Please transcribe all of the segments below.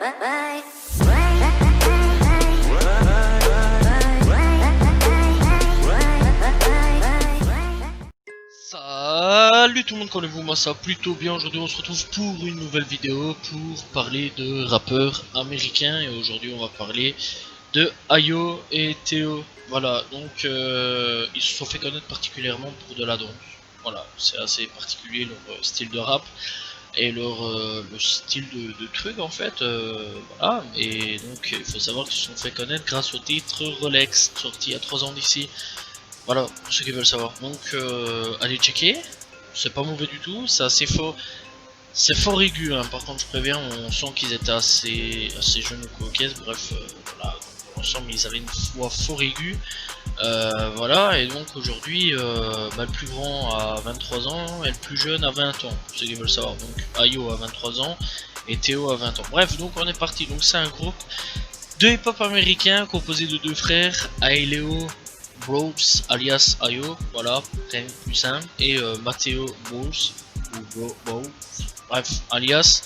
Salut tout le monde, comment allez-vous? Moi ça va plutôt bien. Aujourd'hui on se retrouve pour une nouvelle vidéo pour parler de rappeurs américains. Et aujourd'hui on va parler de Ayo et Théo. Voilà, donc ils se sont fait connaître particulièrement pour de la danse. Voilà, c'est assez particulier leur style de rap et le style de truc en fait. Voilà, et donc il faut savoir qu'ils se sont fait connaître grâce au titre Rolex, sorti il y a 3 ans d'ici. Voilà, pour ceux qui veulent savoir. Donc, allez checker. C'est pas mauvais du tout. C'est assez fort. C'est fort aigu, hein. Par contre, je préviens, on sent qu'ils étaient assez jeunes ou coquesses. Bref, voilà. Dans l'ensemble, ils avaient une voix fort aiguë. Voilà, et donc aujourd'hui, le plus grand a 23 ans et le plus jeune a 20 ans. Pour ceux qui veulent savoir. Donc, Ayo a 23 ans et Théo a 20 ans. Bref, donc on est parti. Donc, c'est un groupe de hip-hop américain composé de deux frères, Aileo Bros alias Ayo, voilà, rien de plus simple, et Matteo Bros, ou Bros, bref, alias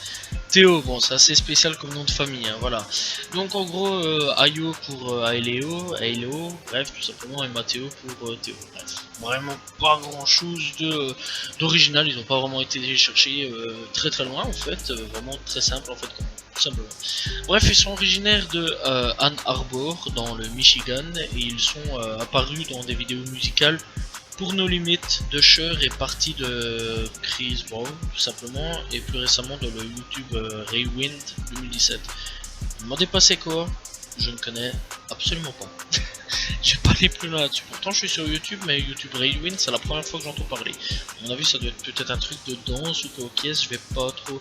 Théo. Bon, c'est assez spécial comme nom de famille, hein, voilà. Donc en gros, Ayo pour Aileo, bref, tout simplement, et Matteo pour Théo, bref. Vraiment pas grand chose d'original, ils n'ont pas vraiment été chercher très très loin en fait, vraiment très simple en fait, tout simplement. Bref, ils sont originaires de Ann Arbor dans le Michigan et ils sont apparus dans des vidéos musicales pour No Limit de Cher et partie de Chris Brown tout simplement, et plus récemment dans le YouTube Rewind 2017. Ne me demandez pas c'est quoi, je ne connais absolument pas. Je vais pas aller plus loin là-dessus. Pourtant je suis sur YouTube, mais YouTube Rewind c'est la première fois que j'entends parler. À mon avis ça doit être peut-être un truc de danse ou quoi, ok, je vais pas trop...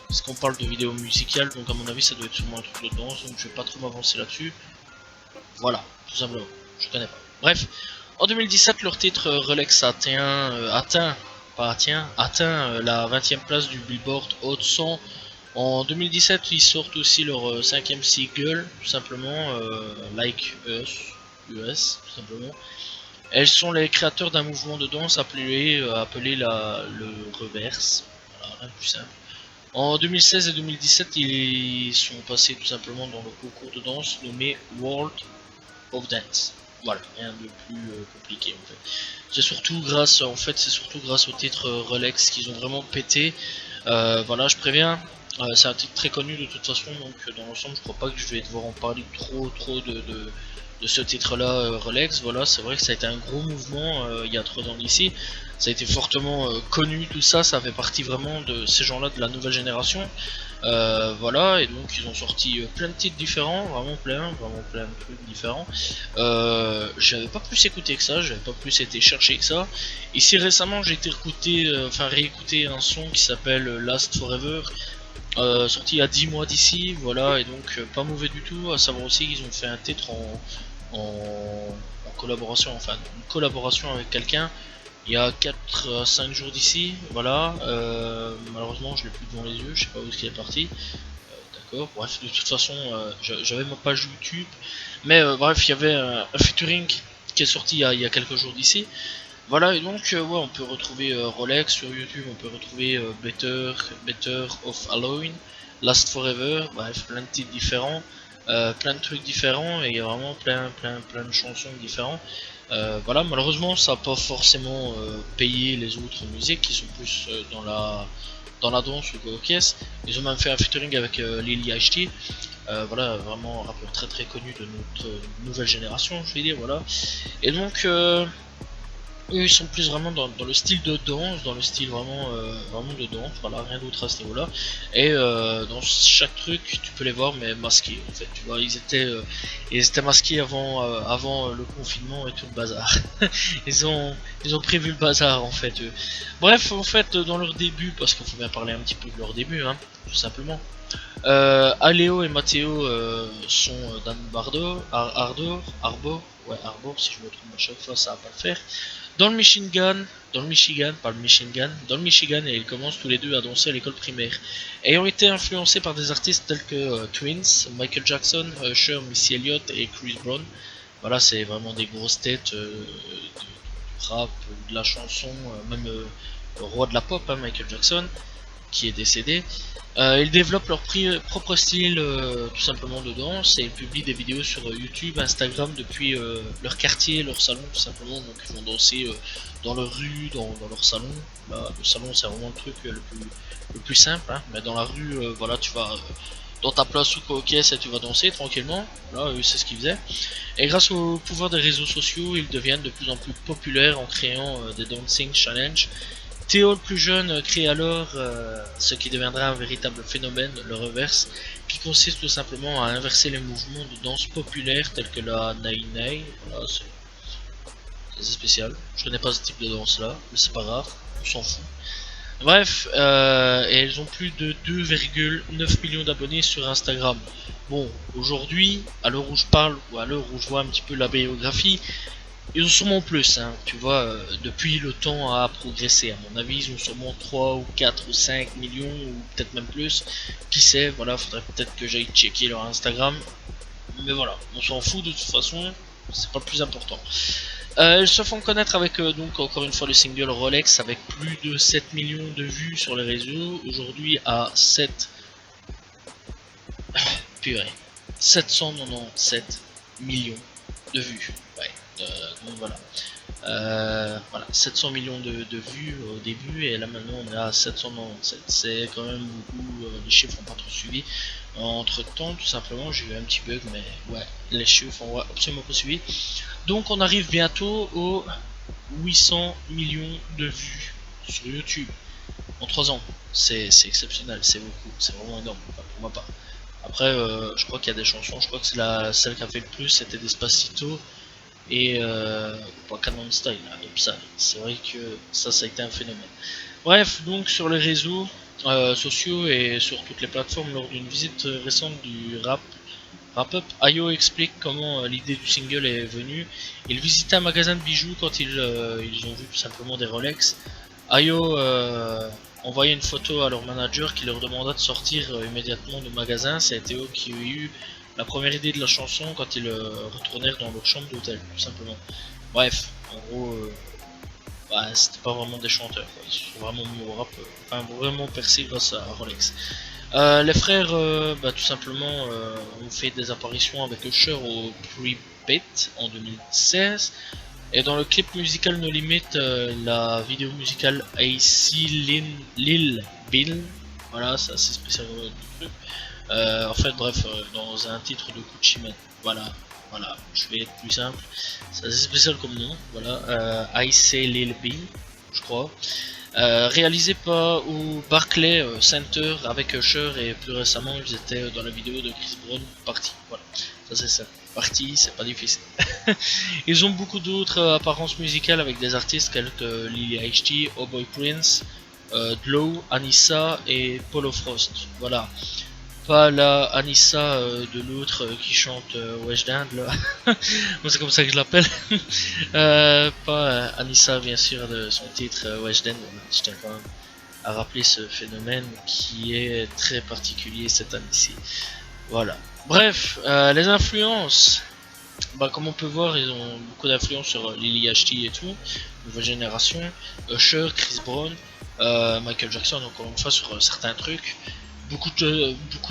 Parce qu'on parle de vidéos musicales, donc à mon avis ça doit être sûrement un truc de danse, donc je vais pas trop m'avancer là-dessus. Voilà, tout simplement, je connais pas. Bref, en 2017 leur titre Rolex atteint la 20e place du Billboard Hot 100. En 2017 ils sortent aussi leur 5e single, tout simplement, Like Us, US, tout simplement. Elles sont les créateurs d'un mouvement de danse appelé le reverse, voilà, rien de plus simple. En 2016 et 2017, ils sont passés tout simplement dans le concours de danse nommé World of Dance. Voilà, rien de plus compliqué en fait. C'est surtout grâce au titre Rolex qu'ils ont vraiment pété. Voilà, je préviens, c'est un titre très connu de toute façon, donc dans l'ensemble, je crois pas que je vais devoir en parler trop de ce titre-là, Rolex. Voilà, c'est vrai que ça a été un gros mouvement il y a 3 ans d'ici. Ça a été fortement connu, tout ça, ça fait partie vraiment de ces gens-là de la nouvelle génération. Voilà, et donc ils ont sorti plein de titres différents, vraiment plein de trucs différents. J'avais pas plus écouté que ça, j'avais pas plus été chercher que ça. Ici récemment j'ai été réécouter un son qui s'appelle Last Forever, sorti il y a 10 mois d'ici, voilà, et donc pas mauvais du tout. À savoir aussi qu'ils ont fait un titre en collaboration, enfin une collaboration avec quelqu'un il y a 4 à 5 jours d'ici, voilà. Malheureusement je l'ai plus devant les yeux, je sais pas où est-ce qu'il est parti. D'accord, bref, de toute façon j'avais ma page YouTube, mais bref, il y avait un featuring qui est sorti il y a quelques jours d'ici. Voilà, et donc ouais, on peut retrouver Rolex sur YouTube, on peut retrouver Better of Halloween, Last Forever, bref, plein de titres différents, plein de trucs différents, et il y a vraiment plein de chansons différentes. Voilà, malheureusement ça n'a pas forcément payé les autres musiques qui sont plus dans la danse ou quoi, caisse. Ils ont même fait un featuring avec Lil Yachty, voilà, vraiment un rappeur très très connu de notre nouvelle génération, je vais dire, voilà. Et donc eux ils sont plus vraiment dans le style de danse, dans le style vraiment de danse, voilà, rien d'autre à ce niveau là. Et dans chaque truc tu peux les voir mais masqués en fait, tu vois, ils étaient masqués avant le confinement et tout le bazar. ils ont prévu le bazar en fait, eux. Bref, en fait dans leur début, parce qu'il faut bien parler un petit peu de leur début, hein, tout simplement. Aléo et Matteo sont d'Ann Arbor, ouais, Arbor, si je me trompe à chaque fois ça va pas le faire. Dans le Michigan, et ils commencent tous les deux à danser à l'école primaire. Ayant été influencés par des artistes tels que Twins, Michael Jackson, Usher, Missy Elliott et Chris Brown. Voilà, c'est vraiment des grosses têtes du rap, de la chanson, même roi de la pop, hein, Michael Jackson, qui est décédé. Ils développent leur propre style tout simplement de danse et ils publient des vidéos sur YouTube, Instagram depuis leur quartier, leur salon tout simplement. Donc ils vont danser dans leur rue, dans leur salon. Là, le salon c'est vraiment le truc le plus simple, hein. Mais dans la rue, voilà, tu vas dans ta place ou quoi, ok, ça tu vas danser tranquillement. Là, eux c'est ce qu'ils faisaient. Et grâce au pouvoir des réseaux sociaux, ils deviennent de plus en plus populaires en créant des dancing challenge. Théo le plus jeune crée alors ce qui deviendra un véritable phénomène, le reverse, qui consiste tout simplement à inverser les mouvements de danse populaires tels que la Nai Nai. Voilà, c'est spécial. Je connais pas ce type de danse là, mais c'est pas grave, on s'en fout. Bref, et elles ont plus de 2,9 millions d'abonnés sur Instagram. Bon, aujourd'hui, à l'heure où je parle, ou à l'heure où je vois un petit peu la biographie, ils ont sûrement plus, hein, tu vois, depuis le temps a progressé. À mon avis, ils ont sûrement 3 ou 4 ou 5 millions, ou peut-être même plus. Qui sait, voilà, faudrait peut-être que j'aille checker leur Instagram. Mais voilà, on s'en fout de toute façon, c'est pas le plus important. Elles se font connaître avec, donc, encore une fois, le single Rolex, avec plus de 7 millions de vues sur les réseaux. Aujourd'hui, à 7... Purée. 797 millions de vues. Ouais, donc voilà. Voilà, 700 millions de vues au début et là maintenant on est à 797. C'est quand même beaucoup, les chiffres n'ont pas trop suivi. Entre temps, tout simplement, j'ai eu un petit bug, mais ouais, les chiffres ont absolument pas suivi. Donc on arrive bientôt aux 800 millions de vues sur YouTube en 3 ans. C'est exceptionnel, c'est beaucoup, c'est vraiment énorme, enfin, pour ma part. Après, je crois qu'il y a des chansons, je crois que c'est celle qui a fait le plus, c'était Despacito et pas Canon Style, hein, c'est vrai que ça a été un phénomène. Bref, donc sur les réseaux sociaux et sur toutes les plateformes lors d'une visite récente du Wrap Up, Ayo explique comment l'idée du single est venue. Ils visitaient un magasin de bijoux quand ils ont vu tout simplement des Rolex. Ayo envoyait une photo à leur manager qui leur demanda de sortir immédiatement du magasin. C'est Théo qui a eu la première idée de la chanson quand ils retournèrent dans leur chambre d'hôtel, tout simplement. Bref, en gros, bah, c'était pas vraiment des chanteurs, quoi. Ils sont vraiment mis au rap, enfin vraiment percés grâce à Rolex. Les frères, bah, tout simplement, ont fait des apparitions avec Usher au Pre-Bet en 2016. Et dans le clip musical No Limit, la vidéo musicale AC Lil Bill, voilà, c'est assez spécial le truc. En fait, bref, dans un titre de Gucci Mane, voilà, je vais être plus simple. C'est assez spécial comme nom, voilà, I Say Lil Bill, je crois. Réalisé par au Barclay Center avec Usher et plus récemment ils étaient dans la vidéo de Chris Brown Party. Voilà, ça c'est ça. Party, c'est pas difficile. Ils ont beaucoup d'autres apparences musicales avec des artistes tels que Lily HT, Oh Boy Prince, Glow, Anissa et Polo Frost. Voilà. Pas la Anissa de l'autre qui chante Weshden là. Moi c'est comme ça que je l'appelle. Pas Anissa bien sûr de son titre Weshden. Je tiens quand même à rappeler ce phénomène qui est très particulier cette année-ci. Voilà. Bref, les influences. Bah, comme on peut voir, ils ont beaucoup d'influence sur Lily HT et tout, nouvelle génération, Usher, Chris Brown, Michael Jackson encore une fois sur certains trucs, beaucoup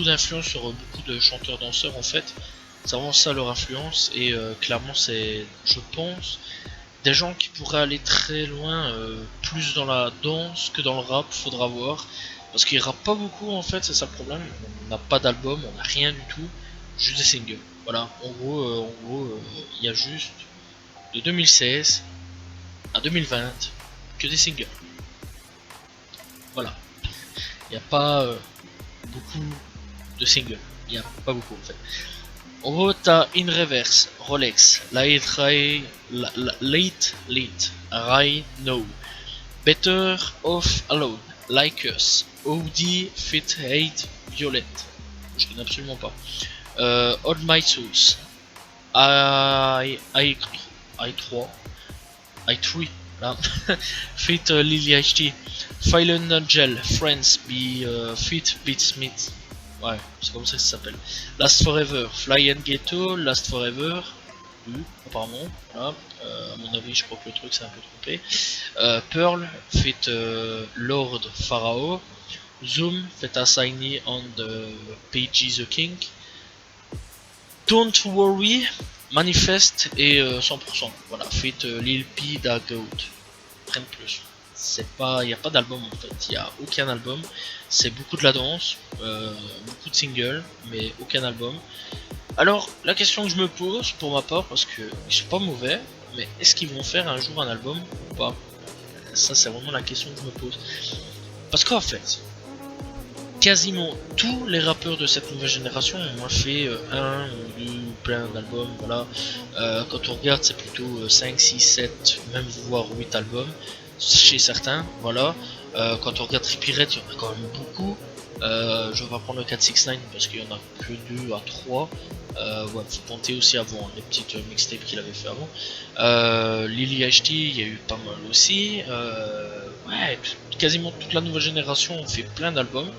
d'influence sur beaucoup de chanteurs danseurs en fait. C'est vraiment ça leur influence et clairement c'est, je pense, des gens qui pourraient aller très loin, plus dans la danse que dans le rap, faudra voir. Parce qu'ils rappent pas beaucoup en fait, c'est ça le problème. On n'a pas d'album, on n'a rien du tout, juste des singles. Voilà, en gros, il y a juste de 2016 à 2020 que des singles. Voilà, il n'y a pas beaucoup de singles, il n'y a pas beaucoup en fait. En gros, t'as In Reverse, Rolex, Late, Rai No, Better Off Alone, Like Us, OD Fit Hate Violet, je connais absolument pas. All My Souls, I3, là, Fit Lily HT, Fallen Angel, Friends, Fit Beat Smith, ouais, c'est comme ça que ça s'appelle. Last Forever, Fly and Ghetto, Last Forever, apparemment, voilà. À mon avis, je crois que le truc c'est un peu trompé. Pearl, Fit Lord Pharaoh, Zoom, Let us sign on the page the king. Don't worry, Manifest et 100%. Voilà, fait Lil P da Goat. Rien de plus. C'est pas, il n'y a pas d'album en fait, il n'y a aucun album. C'est beaucoup de la danse, beaucoup de singles, mais aucun album. Alors, la question que je me pose pour ma part, parce que ils sont pas mauvais, mais est-ce qu'ils vont faire un jour un album ou pas? Ça, c'est vraiment la question que je me pose. Parce qu'en fait, quasiment tous les rappeurs de cette nouvelle génération ont moins fait un ou deux ou plein d'albums, voilà. Quand on regarde, c'est plutôt 5, 6, 7, même voire 8 albums chez certains, voilà. Quand on regarde Trippie Redd, il y en a quand même beaucoup. Je vais pas prendre le 469 parce qu'il y en a que 2 à 3. Ouais, faut compter aussi avant les petites mixtapes qu'il avait fait avant. Lily HT, il y a eu pas mal aussi. Ouais, quasiment toute la nouvelle génération ont fait plein d'albums.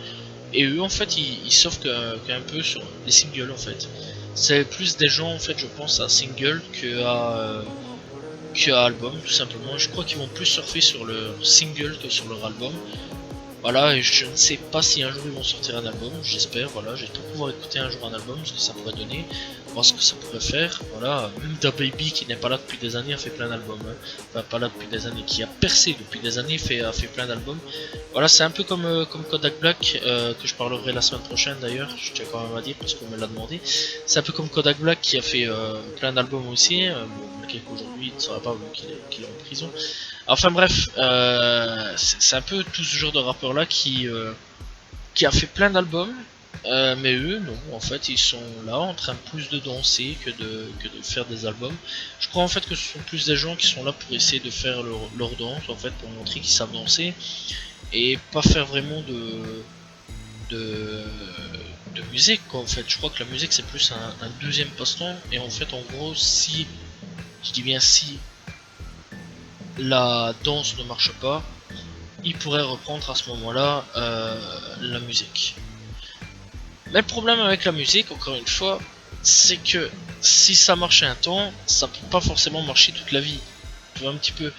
Et eux en fait ils sauvent qu'un peu sur les singles en fait. C'est plus des gens en fait je pense à single que à album tout simplement. Je crois qu'ils vont plus surfer sur leur single que sur leur album. Voilà, et je ne sais pas si un jour ils vont sortir un album, j'espère, voilà, j'ai trop pouvoir écouter un jour un album, ce que ça pourrait donner, voir ce que ça pourrait faire, voilà, même DaBaby qui n'est pas là depuis des années a fait plein d'albums, hein. Enfin pas là depuis des années, qui a percé depuis des années, a fait plein d'albums, voilà, c'est un peu comme Kodak Black, que je parlerai la semaine prochaine d'ailleurs, je tiens quand même à dire parce qu'on me l'a demandé, c'est un peu comme Kodak Black qui a fait plein d'albums aussi, malgré qu'aujourd'hui il ne sera pas vu qu'il est en prison. Enfin bref, c'est un peu tout ce genre de rappeur là qui a fait plein d'albums, mais eux non, en fait ils sont là en train plus de danser que de faire des albums. Je crois en fait que ce sont plus des gens qui sont là pour essayer de faire leur danse en fait, pour montrer qu'ils savent danser et pas faire vraiment de, de musique quoi en fait. Je crois que la musique c'est plus un deuxième passe-temps et en fait en gros si, je dis bien si la danse ne marche pas, il pourrait reprendre à ce moment-là la musique. Mais le problème avec la musique, encore une fois, c'est que si ça marchait un temps, ça peut pas forcément marcher toute la vie. Tu vois un petit peu.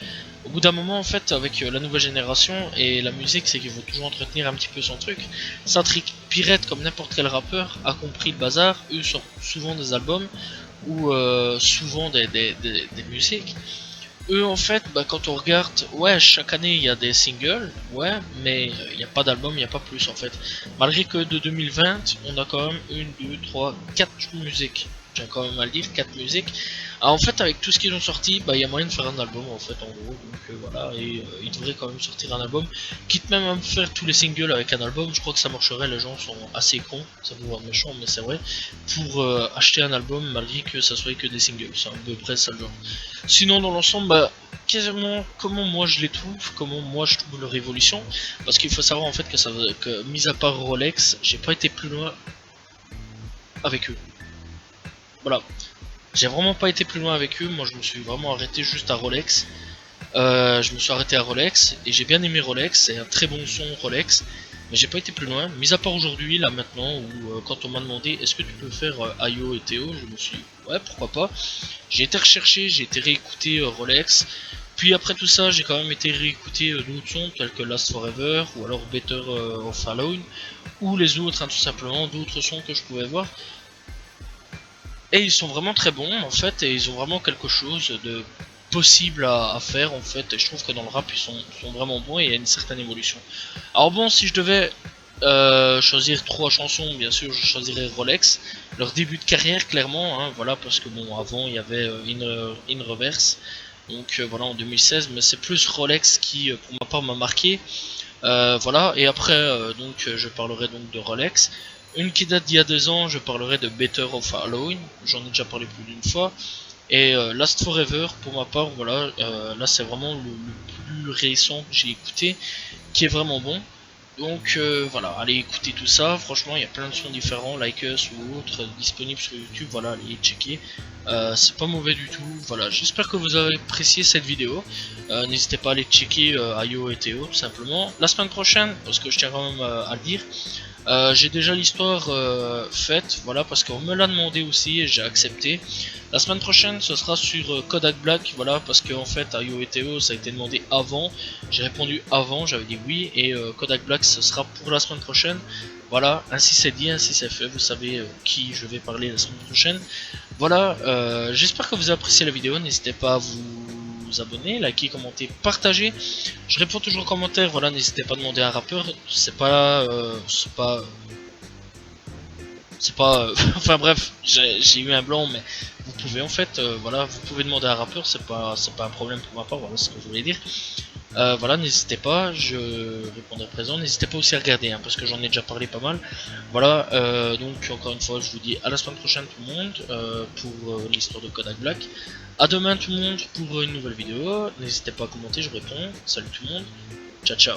Au bout d'un moment, en fait, avec la nouvelle génération et la musique, c'est qu'il faut toujours entretenir un petit peu son truc. Ça Trippie Redd, comme n'importe quel rappeur, a compris le bazar. Eux sortent souvent des albums ou souvent des musiques. Eux en fait, bah, quand on regarde, ouais, chaque année il y a des singles, ouais, mais il n'y a pas d'album, il n'y a pas plus en fait. Malgré que de 2020, on a quand même 1, 2, 3, 4 musiques. J'ai quand même à le dire, 4 musiques. Ah, en fait, avec tout ce qu'ils ont sorti, bah, il y a moyen de faire un album en fait, en gros. Donc voilà, et ils devraient quand même sortir un album. Quitte même à faire tous les singles avec un album, je crois que ça marcherait. Les gens sont assez cons, ça peut voir méchant, mais c'est vrai, pour acheter un album malgré que ça soit que des singles. C'est à peu près ça le genre. Sinon, dans l'ensemble, bah, quasiment comment moi je les trouve, comment moi je trouve leur évolution. Parce qu'il faut savoir en fait que mis à part Rolex, j'ai pas été plus loin avec eux. Voilà. J'ai vraiment pas été plus loin avec eux, moi je me suis vraiment arrêté juste à Rolex. Je me suis arrêté à Rolex et j'ai bien aimé Rolex, c'est un très bon son Rolex. Mais j'ai pas été plus loin, mis à part aujourd'hui, là maintenant, où quand on m'a demandé est-ce que tu peux faire Ayo et Théo, je me suis dit ouais pourquoi pas. J'ai été recherché, j'ai été réécouter Rolex. Puis après tout ça, j'ai quand même été réécouter d'autres sons tels que Last Forever ou alors Better of Halloween ou les autres, hein, tout simplement, d'autres sons que je pouvais voir. Et ils sont vraiment très bons en fait, et ils ont vraiment quelque chose de possible à faire en fait, et je trouve que dans le rap ils sont vraiment bons et il y a une certaine évolution. Alors bon, si je devais choisir 3 chansons, bien sûr je choisirais Rolex, leur début de carrière clairement, hein, voilà, parce que bon avant il y avait In Reverse, donc voilà en 2016, mais c'est plus Rolex qui pour ma part m'a marqué, voilà, et après donc je parlerai donc de Rolex. Une qui date d'il y a 2 ans, je parlerai de Better of Halloween, j'en ai déjà parlé plus d'une fois. Et Last Forever, pour ma part, voilà, là c'est vraiment le plus récent que j'ai écouté, qui est vraiment bon. Donc voilà, allez écouter tout ça, franchement il y a plein de sons différents, Like Us ou autres, disponibles sur YouTube, voilà, allez checker. C'est pas mauvais du tout, voilà, j'espère que vous avez apprécié cette vidéo. N'hésitez pas à aller checker Ayo et Théo, tout simplement. La semaine prochaine, parce que je tiens quand même à le dire, J'ai déjà l'histoire faite, voilà, parce qu'on me l'a demandé aussi et j'ai accepté. La semaine prochaine, ce sera sur Kodak Black, voilà, parce qu'en fait, Ayo et Théo, ça a été demandé avant. J'ai répondu avant, j'avais dit oui, et Kodak Black, ce sera pour la semaine prochaine. Voilà, ainsi c'est dit, ainsi c'est fait, vous savez qui je vais parler la semaine prochaine. Voilà, j'espère que vous avez apprécié la vidéo, n'hésitez pas à vous abonner, liker, commenter, partager. Je réponds toujours aux commentaires, voilà, n'hésitez pas à demander à un rappeur, enfin bref, j'ai eu un blanc, mais vous pouvez en fait, voilà, vous pouvez demander à un rappeur, c'est pas un problème pour ma part, voilà ce que je voulais dire. Voilà, n'hésitez pas, je répondrai présent, n'hésitez pas aussi à regarder, hein, parce que j'en ai déjà parlé pas mal. Voilà, donc encore une fois, je vous dis à la semaine prochaine tout le monde, pour l'histoire de Kodak Black. À demain tout le monde pour une nouvelle vidéo, n'hésitez pas à commenter, je réponds. Salut tout le monde, ciao ciao.